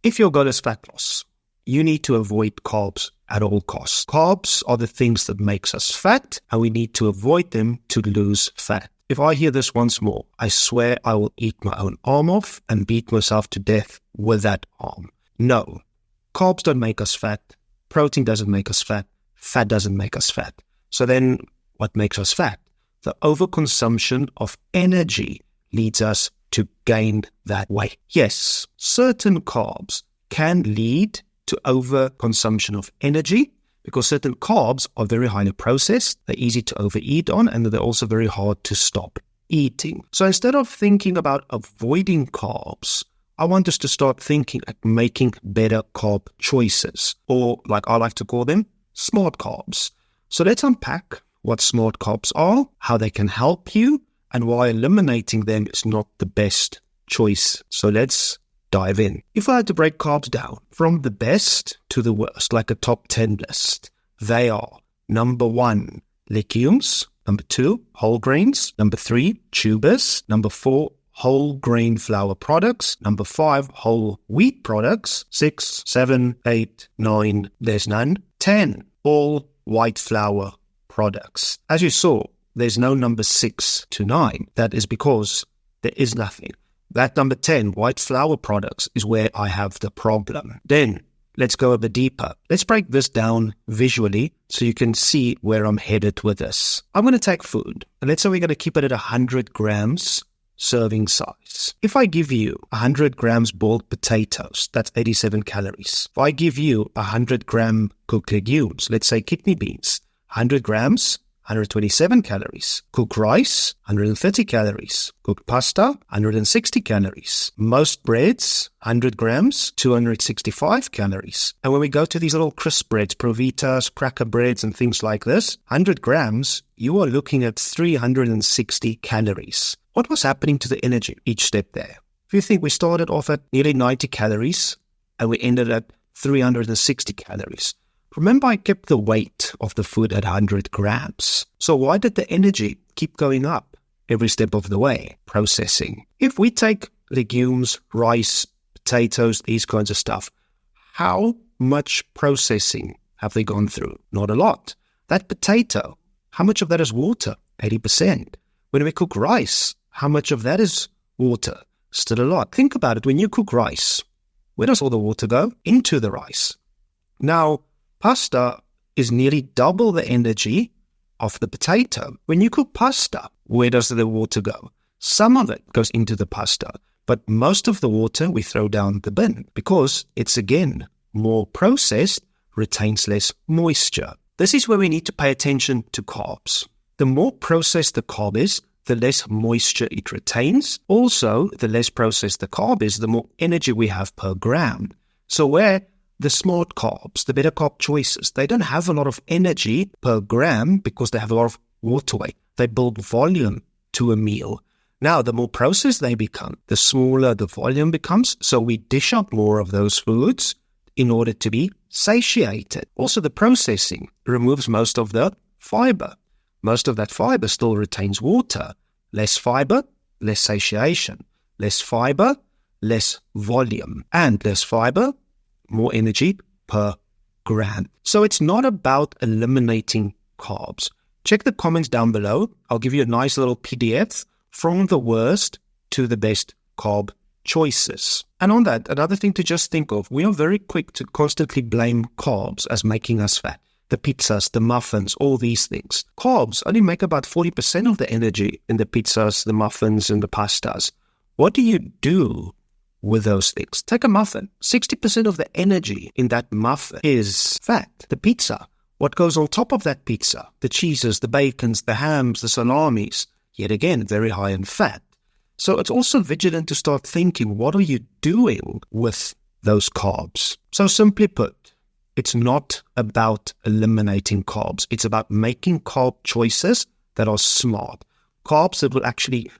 If your goal is fat loss, you need to avoid carbs at all costs. Carbs are the things that makes us fat, and we need to avoid them to lose fat. If I hear this once more, I swear I will eat my own arm off and beat myself to death with that arm. No, carbs don't make us fat. Protein doesn't make us fat. Fat doesn't make us fat. So then what makes us fat? The overconsumption of energy leads us to gain that weight. Yes, certain carbs can lead to overconsumption of energy because certain carbs are very highly processed, they're easy to overeat on, and they're also very hard to stop eating. So instead of thinking about avoiding carbs, I want us to start thinking at making better carb choices, or like I like to call them, smart carbs. So let's unpack what smart carbs are, how they can help you, and why eliminating them is not the best choice. So let's dive in. If I had to break carbs down from the best to the worst, like a top 10 list, they are number 1, legumes, number 2, whole grains, number 3, tubers, number 4, whole grain flour products, number 5, whole wheat products, 6, 7, 8, 9, there's none, 10, all white flour products. As you saw, there's no number 6 to 9. That is because there is nothing. That number 10, white flour products, is where I have the problem. Then, let's go a bit deeper. Let's break this down visually so you can see where I'm headed with this. I'm going to take food, and let's say we're going to keep it at 100 grams serving size. If I give you 100 grams boiled potatoes, that's 87 calories. If I give you 100 gram cooked legumes, let's say kidney beans, 100 grams, 127 calories. Cooked rice, 130 calories. Cooked pasta, 160 calories. Most breads, 100 grams, 265 calories. And when we go to these little crisp breads, Provitas, cracker breads, and things like this, 100 grams, you are looking at 360 calories. What was happening to the energy each step there? If you think we started off at nearly 90 calories and we ended at 360 calories. Remember, I kept the weight of the food at 100 grams. So why did the energy keep going up every step of the way? Processing. If we take legumes, rice, potatoes, these kinds of stuff, how much processing have they gone through? Not a lot. That potato, how much of that is water? 80%. When we cook rice, how much of that is water? Still a lot. Think about it. When you cook rice, where does all the water go? Into the rice. Now, pasta is nearly double the energy of the potato. When you cook pasta, where does the water go? Some of it goes into the pasta, but most of the water we throw down the bin because it's, again, more processed, retains less moisture. This is where we need to pay attention to carbs. The more processed the carb is, the less moisture it retains. Also, the less processed the carb is, the more energy we have per gram. So where the smart carbs, the better carb choices, they don't have a lot of energy per gram because they have a lot of water weight. They build volume to a meal. Now, the more processed they become, the smaller the volume becomes. So we dish up more of those foods in order to be satiated. Also, the processing removes most of the fiber. Most of that fiber still retains water. Less fiber, less satiation. Less fiber, less volume. And less fiber, more energy per gram. So it's not about eliminating carbs. Check the comments down below. I'll give you a nice little PDF from the worst to the best carb choices. And on that, another thing to just think of, we are very quick to constantly blame carbs as making us fat. The pizzas, the muffins, all these things. Carbs only make about 40% of the energy in the pizzas, the muffins, and the pastas. What do you do with those things? Take a muffin. 60% of the energy in that muffin is fat. The pizza. What goes on top of that pizza? The cheeses, the bacons, the hams, the salamis. Yet again, very high in fat. So it's also vigilant to start thinking, what are you doing with those carbs? So simply put, it's not about eliminating carbs. It's about making carb choices that are smart. Carbs that will actually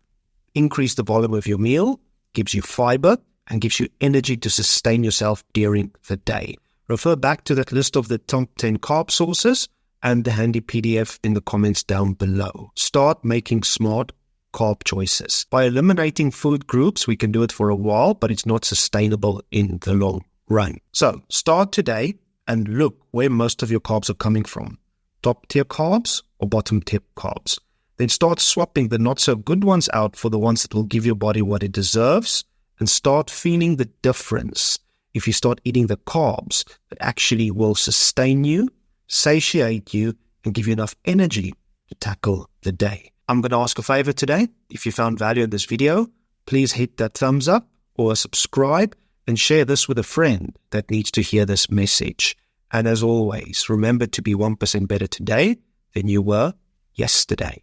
increase the volume of your meal, gives you fiber, and gives you energy to sustain yourself during the day. Refer back to that list of the top 10 carb sources and the handy PDF in the comments down below. Start making smart carb choices. By eliminating food groups, we can do it for a while, but it's not sustainable in the long run. So start today and look where most of your carbs are coming from. Top tier carbs or bottom tier carbs. Then start swapping the not so good ones out for the ones that will give your body what it deserves, and start feeling the difference if you start eating the carbs that actually will sustain you, satiate you, and give you enough energy to tackle the day. I'm going to ask a favor today. If you found value in this video, please hit that thumbs up or subscribe and share this with a friend that needs to hear this message. And as always, remember to be 1% better today than you were yesterday.